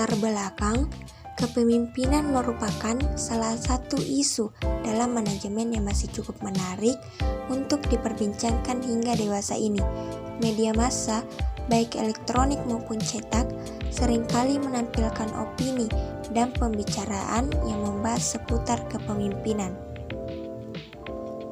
latar belakang, kepemimpinan merupakan salah satu isu dalam manajemen yang masih cukup menarik untuk diperbincangkan hingga dewasa ini. Media massa, baik elektronik maupun cetak, seringkali menampilkan opini dan pembicaraan yang membahas seputar kepemimpinan.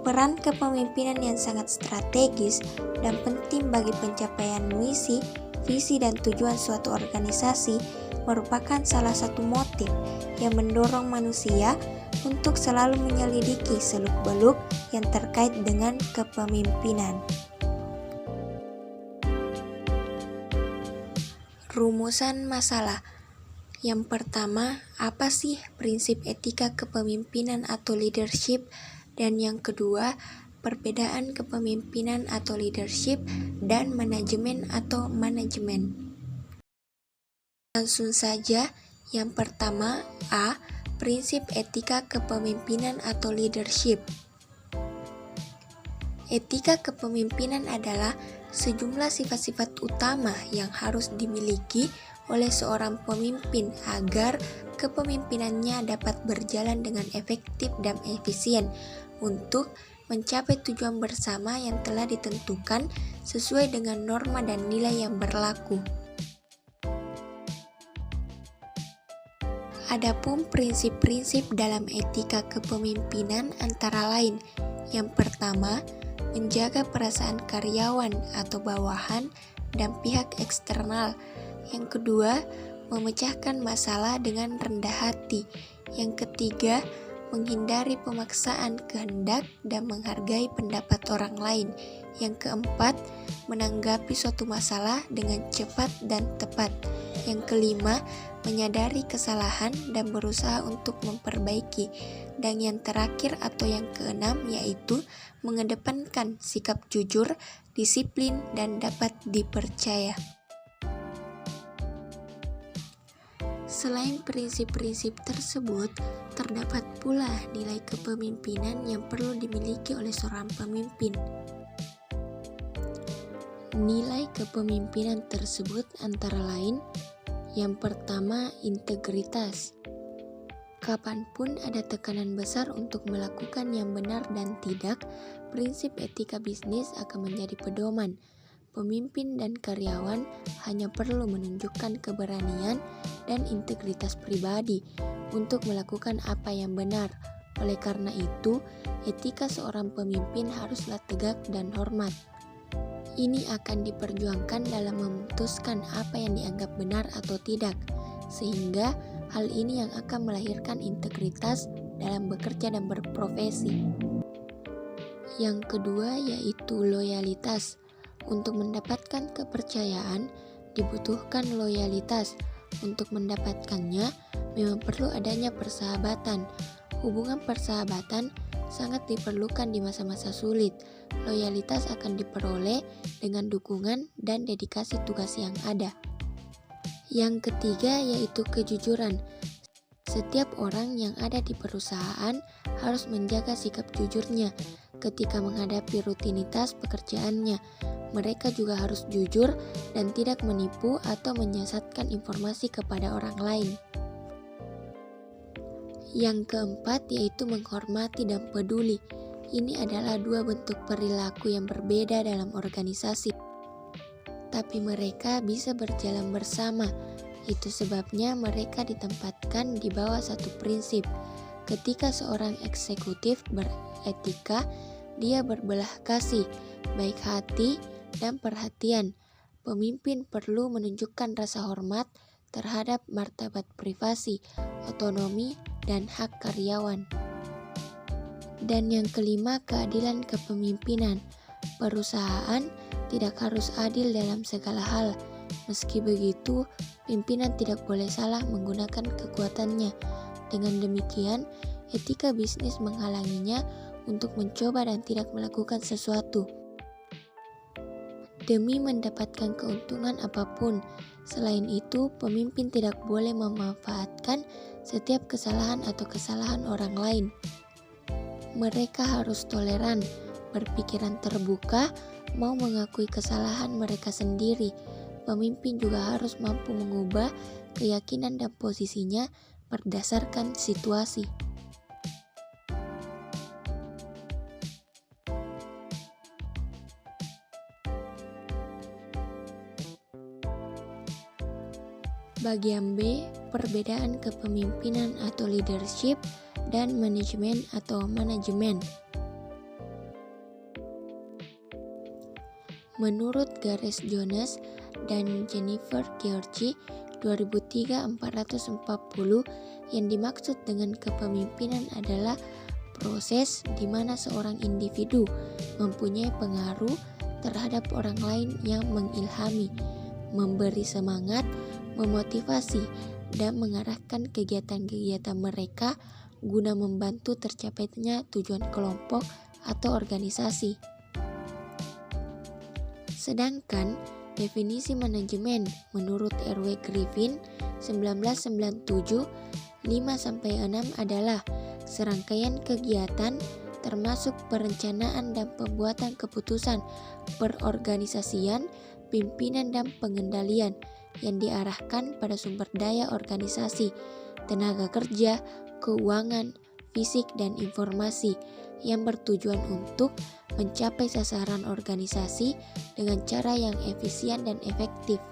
Peran kepemimpinan yang sangat strategis dan penting bagi pencapaian misi, visi, dan tujuan suatu organisasi merupakan salah satu motif yang mendorong manusia untuk selalu menyelidiki seluk-beluk yang terkait dengan kepemimpinan. Rumusan masalah. Yang pertama, apa sih prinsip etika kepemimpinan atau leadership? Dan yang kedua, perbedaan kepemimpinan atau leadership dan manajemen atau manajemen. Langsung saja, yang pertama, A. Prinsip etika kepemimpinan atau leadership. Etika kepemimpinan adalah sejumlah sifat-sifat utama yang harus dimiliki oleh seorang pemimpin agar kepemimpinannya dapat berjalan dengan efektif dan efisien untuk mencapai tujuan bersama yang telah ditentukan sesuai dengan norma dan nilai yang berlaku. Adapun prinsip-prinsip dalam etika kepemimpinan antara lain, yang pertama, menjaga perasaan karyawan atau bawahan dan pihak eksternal. Yang kedua, memecahkan masalah dengan rendah hati. Yang ketiga, menghindari pemaksaan kehendak dan menghargai pendapat orang lain. Yang keempat, menanggapi suatu masalah dengan cepat dan tepat. Yang kelima, menyadari kesalahan dan berusaha untuk memperbaiki. Dan yang terakhir atau yang keenam yaitu mengedepankan sikap jujur, disiplin, dan dapat dipercaya. Selain prinsip-prinsip tersebut, terdapat pula nilai kepemimpinan yang perlu dimiliki oleh seorang pemimpin. Nilai kepemimpinan tersebut antara lain, yang pertama, integritas. Kapanpun ada tekanan besar untuk melakukan yang benar dan tidak, prinsip etika bisnis akan menjadi pedoman. Pemimpin dan karyawan hanya perlu menunjukkan keberanian dan integritas pribadi untuk melakukan apa yang benar. Oleh karena itu, etika seorang pemimpin haruslah tegak dan hormat. Ini akan diperjuangkan dalam memutuskan apa yang dianggap benar atau tidak, sehingga hal ini yang akan melahirkan integritas dalam bekerja dan berprofesi. Yang kedua yaitu loyalitas. Untuk mendapatkan kepercayaan, dibutuhkan loyalitas. Untuk mendapatkannya, memang perlu adanya persahabatan. Hubungan persahabatan sangat diperlukan di masa-masa sulit. Loyalitas akan diperoleh dengan dukungan dan dedikasi tugas yang ada. Yang ketiga yaitu kejujuran. Setiap orang yang ada di perusahaan harus menjaga sikap jujurnya ketika menghadapi rutinitas pekerjaannya. Mereka juga harus jujur dan tidak menipu atau menyesatkan informasi kepada orang lain. Yang keempat yaitu menghormati dan peduli. Ini adalah dua bentuk perilaku yang berbeda dalam organisasi, tapi mereka bisa berjalan bersama. Itu sebabnya mereka ditempatkan di bawah satu prinsip. Ketika seorang eksekutif beretika, dia berbelah kasih, baik hati, dan perhatian. Pemimpin perlu menunjukkan rasa hormat terhadap martabat privasi, otonomi, dan hak karyawan. Dan yang kelima, keadilan kepemimpinan. Perusahaan tidak harus adil dalam segala hal. Meski begitu, pimpinan tidak boleh salah menggunakan kekuatannya. Dengan demikian, etika bisnis menghalanginya untuk mencoba dan tidak melakukan sesuatu demi mendapatkan keuntungan apapun. Selain itu, pemimpin tidak boleh memanfaatkan setiap kesalahan atau kesalahan orang lain. Mereka harus toleran, berpikiran terbuka, mau mengakui kesalahan mereka sendiri. pemimpin juga harus mampu mengubah keyakinan dan posisinya berdasarkan situasi. Bagian B, perbedaan kepemimpinan atau leadership dan manajemen atau manajemen. Menurut Gareth Jones dan Jennifer George 2003 440, yang dimaksud dengan kepemimpinan adalah proses di mana seorang individu mempunyai pengaruh terhadap orang lain yang mengilhami, memberi semangat, memotivasi, dan mengarahkan kegiatan-kegiatan mereka guna membantu tercapainya tujuan kelompok atau organisasi. Sedangkan definisi manajemen menurut R.W. Griffin 1997 5-6 adalah serangkaian kegiatan termasuk perencanaan dan pembuatan keputusan, perorganisasian, pimpinan dan pengendalian yang diarahkan pada sumber daya organisasi, tenaga kerja, keuangan, fisik dan informasi yang bertujuan untuk mencapai sasaran organisasi dengan cara yang efisien dan efektif.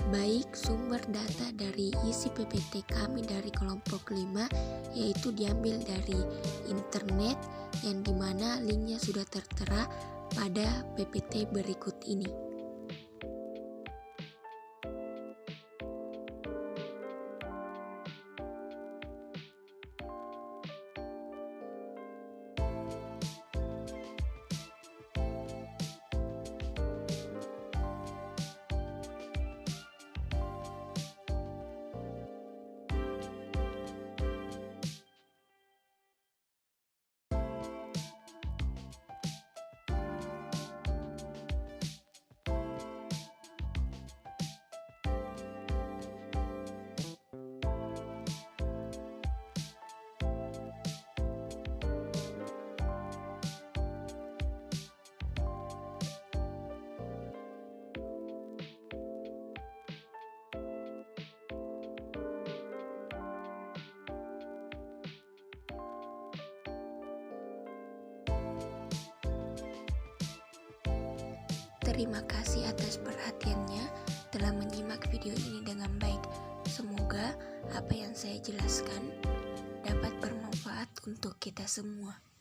Baik sumber data dari isi PPT kami dari kelompok 5 yaitu diambil dari internet yang dimana linknya sudah tertera pada PPT berikut ini. Terima kasih atas perhatiannya telah menyimak video ini dengan baik. Semoga apa yang saya jelaskan dapat bermanfaat untuk kita semua.